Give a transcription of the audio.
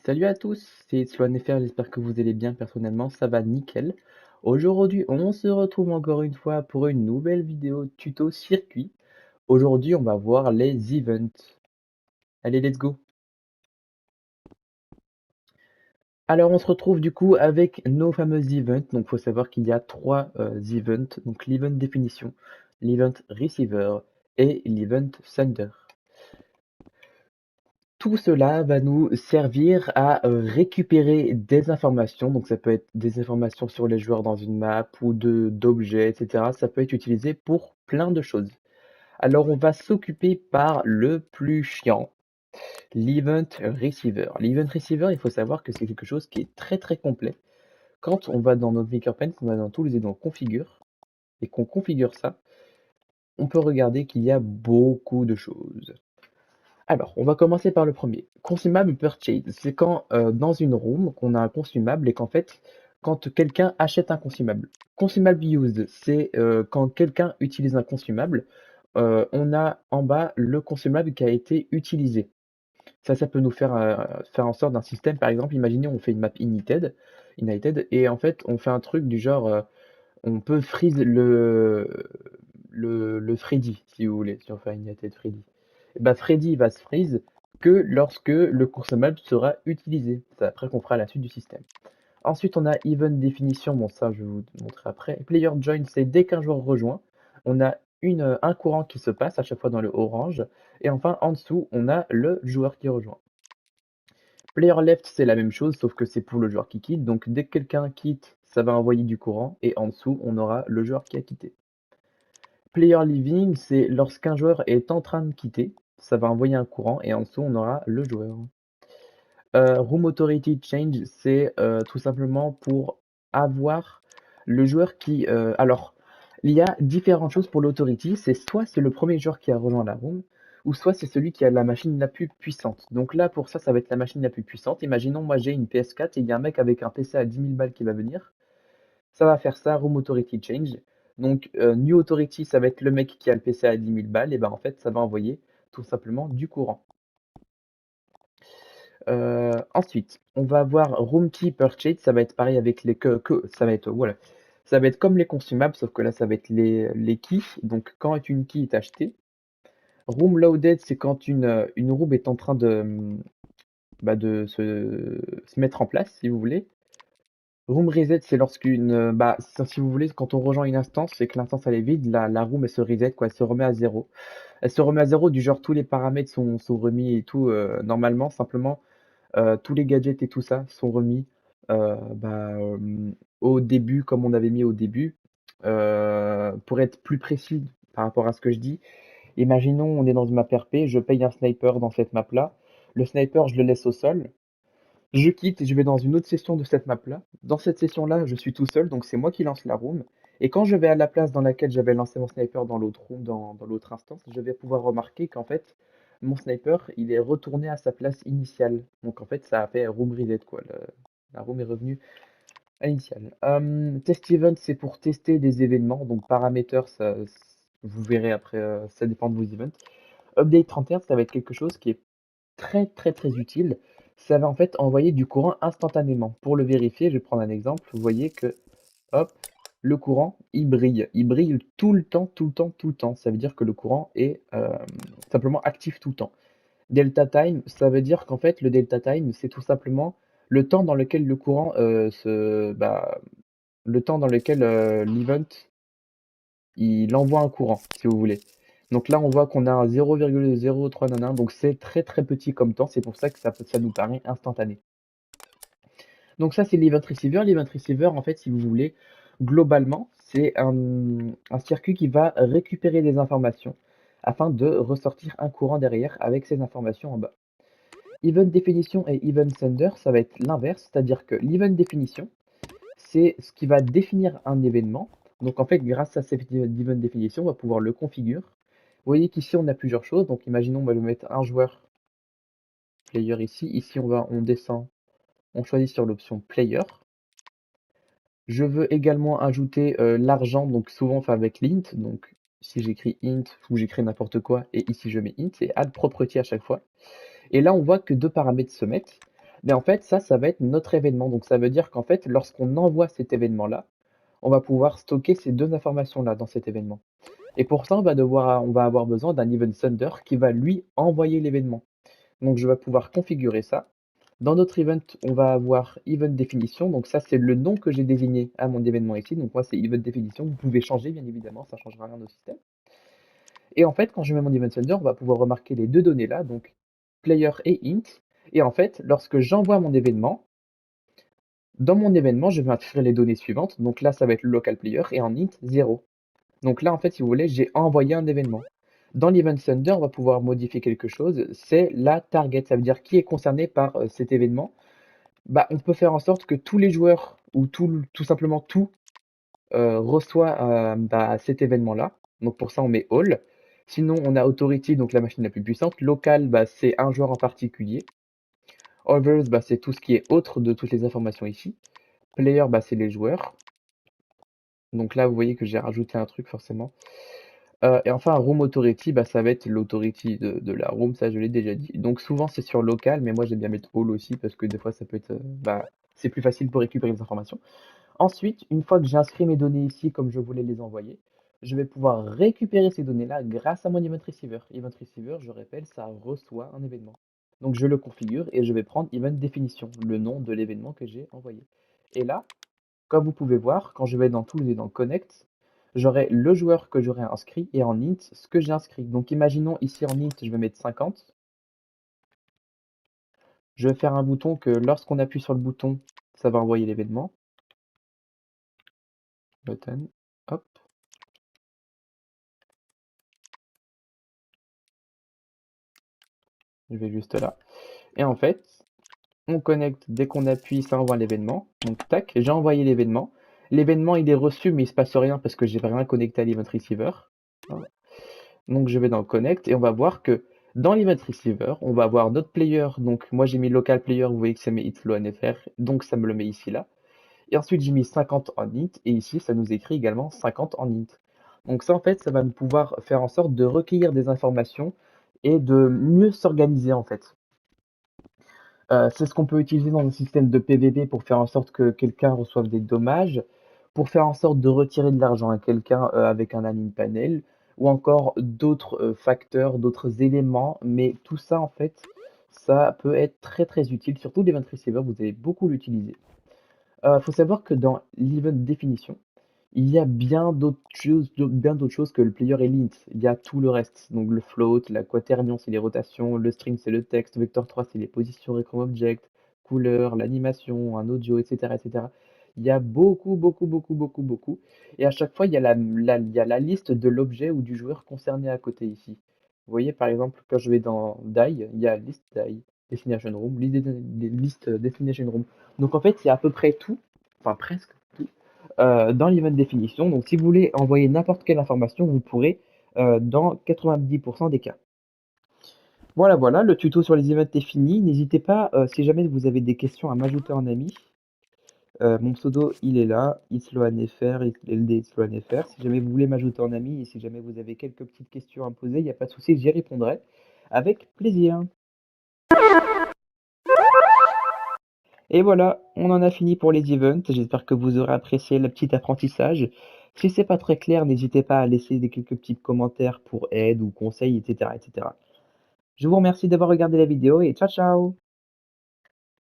Salut à tous, c'est SloanFR, j'espère que vous allez bien, personnellement ça va nickel. Aujourd'hui on se retrouve encore une fois pour une nouvelle vidéo tuto circuit. Aujourd'hui on va voir les events. Allez, let's go. Alors on se retrouve du coup avec nos fameux events. Donc il faut savoir qu'il y a trois events, donc l'event définition, l'event receiver et l'event sender. Tout cela va nous servir à récupérer des informations, donc ça peut être des informations sur les joueurs dans une map ou d'objets, etc. Ça peut être utilisé pour plein de choses. Alors on va s'occuper par le plus chiant, l'Event Receiver. L'Event Receiver, il faut savoir que c'est quelque chose qui est très très complet. Quand on va dans notre MakerPen, on va dans Tools et dans Configure, et qu'on configure ça, on peut regarder qu'il y a beaucoup de choses. Alors, on va commencer par le premier. Consumable purchase, c'est quand dans une room qu'on a un consumable et qu'en fait, quand quelqu'un achète un consumable. Consumable used, c'est quand quelqu'un utilise un consumable, on a en bas le consumable qui a été utilisé. Ça peut nous faire en sorte d'un système, par exemple, imaginez on fait une map United et en fait on fait un truc du genre, on peut freeze le Freddy, si vous voulez, si on fait un United Freddy. Et bah Freddy va se freeze que lorsque le consomable sera utilisé. C'est après qu'on fera la suite du système. Ensuite, on a Event Definition, bon ça je vais vous montrer après. Player Join, c'est dès qu'un joueur rejoint, on a un courant qui se passe à chaque fois dans le orange. Et enfin, en dessous, on a le joueur qui rejoint. Player Left, c'est la même chose, sauf que c'est pour le joueur qui quitte. Donc dès que quelqu'un quitte, ça va envoyer du courant. Et en dessous, on aura le joueur qui a quitté. Player Leaving, c'est lorsqu'un joueur est en train de quitter, ça va envoyer un courant et en dessous on aura le joueur. Room Authority Change, c'est tout simplement pour avoir le joueur qui... alors, il y a différentes choses pour l'Authority, c'est soit c'est le premier joueur qui a rejoint la room, ou soit c'est celui qui a la machine la plus puissante. Donc là, pour ça, ça va être la machine la plus puissante. Imaginons, moi j'ai une PS4 et il y a un mec avec un PC à 10 000 balles qui va venir. Ça va faire ça, Room Authority Change. Donc, New Authority, ça va être le mec qui a le PC à 10 000 balles, et ben en fait, ça va envoyer tout simplement du courant. Ensuite, on va avoir Room Key Purchase, ça va être pareil avec les ça va être voilà, ça va être comme les consumables, sauf que là, ça va être les keys. Donc, quand une key est achetée, Room Loaded, c'est quand une room est en train de se mettre en place, si vous voulez. Room reset, c'est lorsqu'une, si vous voulez, quand on rejoint une instance et que l'instance elle est vide, la room elle se reset, quoi, elle se remet à zéro. Elle se remet à zéro du genre tous les paramètres sont remis et tout normalement, simplement tous les gadgets et tout ça sont remis au début comme on avait mis au début. Pour être plus précis par rapport à ce que je dis, imaginons on est dans une map RP, je paye un sniper dans cette map là. Le sniper, je le laisse au sol. Je quitte et je vais dans une autre session de cette map-là. Dans cette session-là, je suis tout seul, donc c'est moi qui lance la room. Et quand je vais à la place dans laquelle j'avais lancé mon sniper dans l'autre room, dans l'autre instance, je vais pouvoir remarquer qu'en fait, mon sniper, il est retourné à sa place initiale. Donc en fait, ça a fait room reset, quoi. La room est revenue à l'initiale. Test event, c'est pour tester des événements. Donc paramètres, ça, vous verrez après, ça dépend de vos events. Update 31, ça va être quelque chose qui est très très très utile. Ça va en fait envoyer du courant instantanément. Pour le vérifier, je vais prendre un exemple. Vous voyez que, hop, le courant, il brille. Il brille tout le temps, tout le temps, tout le temps. Ça veut dire que le courant est simplement actif tout le temps. Delta time, ça veut dire qu'en fait, le delta time, c'est tout simplement le temps dans lequel le courant le temps dans lequel l'event, il envoie un courant, si vous voulez. Donc là, on voit qu'on a un 0,03 donc c'est très très petit comme temps, c'est pour ça que ça nous paraît instantané. Donc ça, c'est l'event receiver. L'event receiver, en fait, si vous voulez, globalement, c'est un circuit qui va récupérer des informations afin de ressortir un courant derrière avec ces informations en bas. Event definition et event sender, ça va être l'inverse, c'est-à-dire que l'event definition, c'est ce qui va définir un événement. Donc en fait, grâce à cette event definition, on va pouvoir le configurer. Vous voyez qu'ici, on a plusieurs choses. Donc imaginons, moi, je vais mettre un joueur player ici. Ici, on descend, on choisit sur l'option player. Je veux également ajouter l'argent, donc souvent fait avec l'int. Donc si j'écris int ou j'écris n'importe quoi, et ici je mets int, c'est add property à chaque fois. Et là, on voit que deux paramètres se mettent. Mais en fait, ça va être notre événement. Donc ça veut dire qu'en fait, lorsqu'on envoie cet événement-là, on va pouvoir stocker ces deux informations-là dans cet événement. Et pour ça, on va avoir besoin d'un event sender qui va lui envoyer l'événement. Donc je vais pouvoir configurer ça. Dans notre event, on va avoir event definition. Donc ça, c'est le nom que j'ai désigné à mon événement ici. Donc moi, c'est event definition. Vous pouvez changer, bien évidemment, ça ne changera rien au système. Et en fait, quand je mets mon event sender, on va pouvoir remarquer les deux données là, donc player et int. Et en fait, lorsque j'envoie mon événement, dans mon événement, je vais inscrire les données suivantes. Donc là, ça va être le local player et en int 0. Donc là, en fait, si vous voulez, j'ai envoyé un événement. Dans l'event sender, on va pouvoir modifier quelque chose. C'est la target. Ça veut dire qui est concerné par cet événement. Bah, on peut faire en sorte que tous les joueurs ou tout simplement tout reçoit cet événement-là. Donc pour ça, on met all. Sinon, on a authority, donc la machine la plus puissante. Local, bah, c'est un joueur en particulier. Others, bah, c'est tout ce qui est autre de toutes les informations ici. Player, bah, c'est les joueurs. Donc là, vous voyez que j'ai rajouté un truc forcément. Et enfin, room authority, bah, ça va être l'authority de la room, ça je l'ai déjà dit. Donc souvent c'est sur local, mais moi j'aime bien mettre all aussi parce que des fois ça peut être, c'est plus facile pour récupérer les informations. Ensuite, une fois que j'ai inscrit mes données ici comme je voulais les envoyer, je vais pouvoir récupérer ces données-là grâce à mon event receiver. Event receiver, je répète, ça reçoit un événement. Donc je le configure et je vais prendre event definition, le nom de l'événement que j'ai envoyé. Et là, comme vous pouvez voir, quand je vais dans Tools et dans Connect, j'aurai le joueur que j'aurai inscrit et en int ce que j'ai inscrit. Donc imaginons ici en int, je vais mettre 50. Je vais faire un bouton que lorsqu'on appuie sur le bouton, ça va envoyer l'événement. Button, hop. Je vais juste là. Et en fait, on connecte, dès qu'on appuie, ça envoie l'événement. Donc tac, j'ai envoyé l'événement. L'événement il est reçu, mais il se passe rien parce que j'ai rien connecté à l'event receiver. Donc je vais dans Connect et on va voir que dans l'event receiver, on va avoir notre player. Donc moi j'ai mis local player, vous voyez que ça met itflow.nfr, donc ça me le met ici là. Et ensuite j'ai mis 50 en int et ici ça nous écrit également 50 en int. Donc ça en fait ça va nous pouvoir faire en sorte de recueillir des informations et de mieux s'organiser en fait. C'est ce qu'on peut utiliser dans un système de PVP pour faire en sorte que quelqu'un reçoive des dommages, pour faire en sorte de retirer de l'argent à quelqu'un avec un admin panel, ou encore d'autres facteurs, d'autres éléments, mais tout ça en fait, ça peut être très très utile, surtout l'event receiver, vous allez beaucoup l'utiliser. Faut savoir que dans l'event definition, il y a bien d'autres choses que le player et l'int. Il y a tout le reste. Donc le float, la quaternion, c'est les rotations, le string, c'est le texte, vector 3, c'est les positions recom object, couleur, l'animation, un audio, etc., etc. Il y a beaucoup, beaucoup, beaucoup, beaucoup, beaucoup. Et à chaque fois, il y a il y a la liste de l'objet ou du joueur concerné à côté ici. Vous voyez, par exemple, quand je vais dans die, il y a list die, destination room, list destination room. Donc en fait, il y a à peu près tout, enfin presque tout dans l'event definition. Donc si vous voulez envoyer n'importe quelle information, vous pourrez dans 90% des cas. Voilà, voilà, le tuto sur les events est fini. N'hésitez pas, si jamais vous avez des questions, à m'ajouter en ami. Mon pseudo, il est là, isloanfr, ld isloanfr. Si jamais vous voulez m'ajouter en ami et si jamais vous avez quelques petites questions à me poser, il n'y a pas de souci, j'y répondrai avec plaisir. Et voilà, on en a fini pour les events. J'espère que vous aurez apprécié le petit apprentissage. Si c'est pas très clair, n'hésitez pas à laisser quelques petits commentaires pour aide ou conseils, etc., etc. Je vous remercie d'avoir regardé la vidéo et ciao ciao!